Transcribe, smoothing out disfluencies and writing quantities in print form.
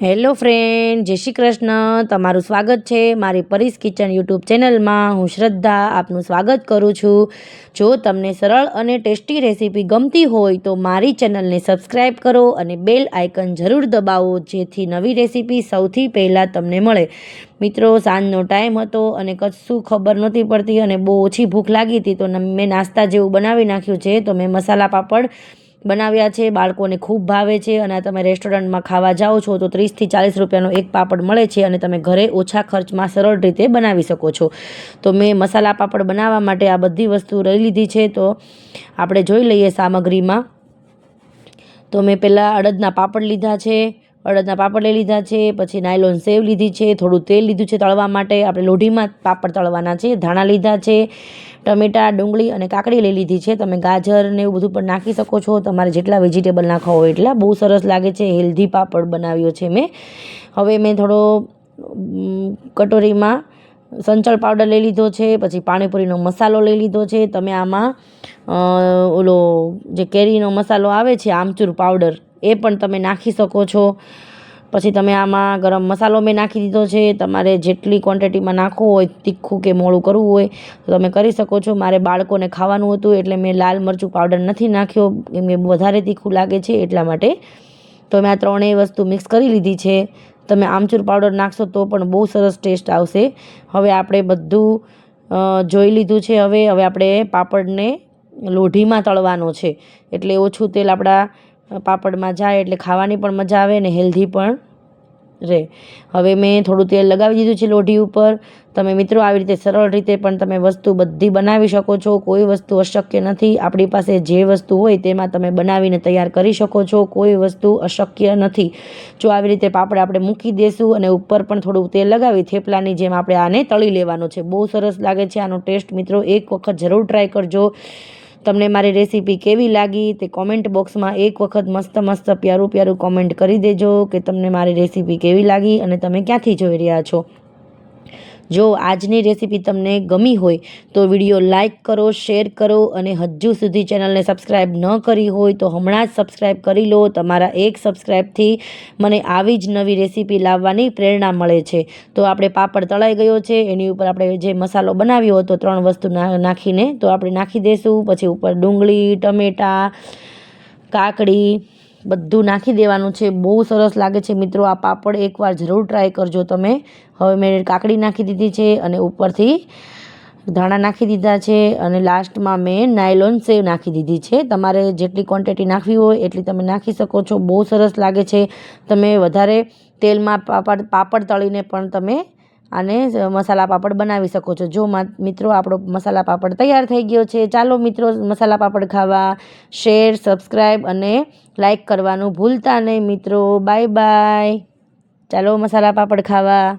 Hello friend, જય શ્રી કૃષ્ણ. તમારું સ્વાગત છે મારી પરીસ કિચન યુટ્યુબ ચેનલમાં. હું શ્રદ્ધા આપનું સ્વાગત કરું છું. જો તમને સરળ અને ટેસ્ટી રેસીપી ગમતી હોય તો મારી ચેનલને સબસ્ક્રાઈબ કરો અને બેલ આઇકન જરૂર દબાવો, જેથી નવી રેસીપી સૌથી પહેલાં તમને મળે. મિત્રો, સાંજનો ટાઈમ હતો અને કશું ખબર નહોતી પડતી અને બહુ ઓછી ભૂખ લાગી હતી, તો મેં નાસ્તા જેવું બનાવી નાખ્યું છે. તો મેં મસાલા પાપડ બનાવ્યા છે. બાળકોને ખૂબ ભાવે છે અને તમે રેસ્ટોરન્ટમાં ખાવા જાઓ છો તો 30 થી 40 રૂપિયાનો એક પાપડ મળે છે અને તમે ઘરે ઓછા ખર્ચમાં સરળ રીતે બનાવી શકો છો. તો મેં મસાલા પાપડ બનાવવા માટે આ બધી વસ્તુ લઈ લીધી છે. તો આપણે જોઈ લઈએ સામગ્રીમાં. તો મેં પહેલાં અડદના પાપડ લીધા છે. લઈ લીધા છે. પછી નાયલોન સેવ લીધી છે. થોડું તેલ લીધું છે તળવા માટે. આપણે લોઢીમાં પાપડ તળવાના છે. ધાણા લીધા છે. ટમેટાં, ડુંગળી અને કાકડી લઈ લીધી છે. તમે ગાજર ને એવું બધું પણ નાખી શકો છો, તમારે જેટલા વેજીટેબલ નાખવા હોય એટલા. બહુ સરસ લાગે છે. હેલ્ધી પાપડ બનાવ્યો છે મેં. હવે મેં થોડો કટોરીમાં સંચળ પાવડર લઈ લીધો છે. પછી પાણીપુરીનો મસાલો લઈ લીધો છે. તમે આમાં ઓલો જે કેરીનો મસાલો આવે છે, આમચૂર પાવડર, એ પણ તમે નાખી શકો છો. પછી તમે આમાં ગરમ મસાલો મેં નાખી દીધો છે. તમારે જેટલી ક્વોન્ટિટીમાં નાખવું હોય, તીખું કે મોળું કરવું હોય તો તમે કરી શકો છો. મારે બાળકોને ખાવાનું હતું એટલે મેં લાલ મરચું પાવડર નથી નાખ્યો, કેમ કે વધારે તીખું લાગે છે એટલા માટે. તો મેં આ ત્રણેય વસ્તુ મિક્સ કરી લીધી છે. તમે આમચૂર પાવડર નાખશો તો પણ બહુ સરસ ટેસ્ટ આવશે. હવે આપણે બધું જોઈ લીધું છે. હવે આપણે પાપડને લોઢીમાં તળવાનો છે, એટલે ઓછું તેલ આપણા પાપડમાં જાય એટલે ખાવાની પણ મજા આવે ને હેલ્ધી પણ રહે. હવે મેં થોડું તેલ લગાવી દીધું છે લોઢી ઉપર. તમે મિત્રો આવી રીતે સરળ રીતે પણ તમે વસ્તુ બધી બનાવી શકો છો. કોઈ વસ્તુ અશક્ય નથી. આપણી પાસે જે વસ્તુ હોય તેમાં તમે બનાવીને તૈયાર કરી શકો છો. કોઈ વસ્તુ અશક્ય નથી. જો આવી રીતે પાપડ આપણે મૂકી દઈશું અને ઉપર પણ થોડું તેલ લગાવી થેપલાની જેમ આપણે આને તળી લેવાનો છે. બહુ સરસ લાગે છે આનો ટેસ્ટ. મિત્રો, એક વખત જરૂર ટ્રાય કરજો. તમને મારી રેસીપી કેવી લાગી તે કોમેન્ટ બોક્સમાં એક વખત મસ્ત પ્યારું કોમેન્ટ કરી દેજો કે તમને મારી રેસીપી કેવી લાગી અને તમે ક્યાંથી જોઈ રહ્યા છો. જો આજની રેસીપી તમને ગમી હોય તો વિડીયો લાઇક કરો, શેર કરો અને હજુ સુધી ચેનલને સબસ્ક્રાઈબ ન કરી હોય તો હમણાં જ સબસ્ક્રાઈબ કરી લો. તમારા એક સબસ્ક્રાઈબથી મને આવી જ નવી રેસીપી લાવવાની પ્રેરણા મળે છે. તો આપણે પાપડ તળાઈ ગયો છે, એની ઉપર આપણે જે મસાલો બનાવ્યો હતો 3 વસ્તુ નાખીને તો આપણે નાખી દઈશું. પછી ઉપર ડુંગળી, ટમેટાં, કાકડી બધું નાખી દેવાનું છે. બહુ સરસ લાગે છે મિત્રો આ પાપડ. એકવાર જરૂર ટ્રાય કરજો તમે. હવે મેં કાકડી નાખી દીધી છે અને ઉપરથી ધાણા નાખી દીધા છે અને લાસ્ટમાં મેં નાયલોન સેવ નાખી દીધી છે. તમારે જેટલી ક્વોન્ટિટી નાખવી હોય એટલી તમે નાખી શકો છો. બહુ સરસ લાગે છે. તમે વધારે તેલમાં પાપડ તળીને પણ તમે આને મસાલા પાપડ બનાવી શકો છો. જો મિત્રો, આપણો મસાલા પાપડ તૈયાર થઈ ગયો છે. ચાલો મિત્રો, મસાલા પાપડ ખાવા. શેર, સબસ્ક્રાઈબ અને લાઈક કરવાનું ભૂલતા નહીં મિત્રો. Bye bye. ચાલો મસાલા પાપડ ખાવા.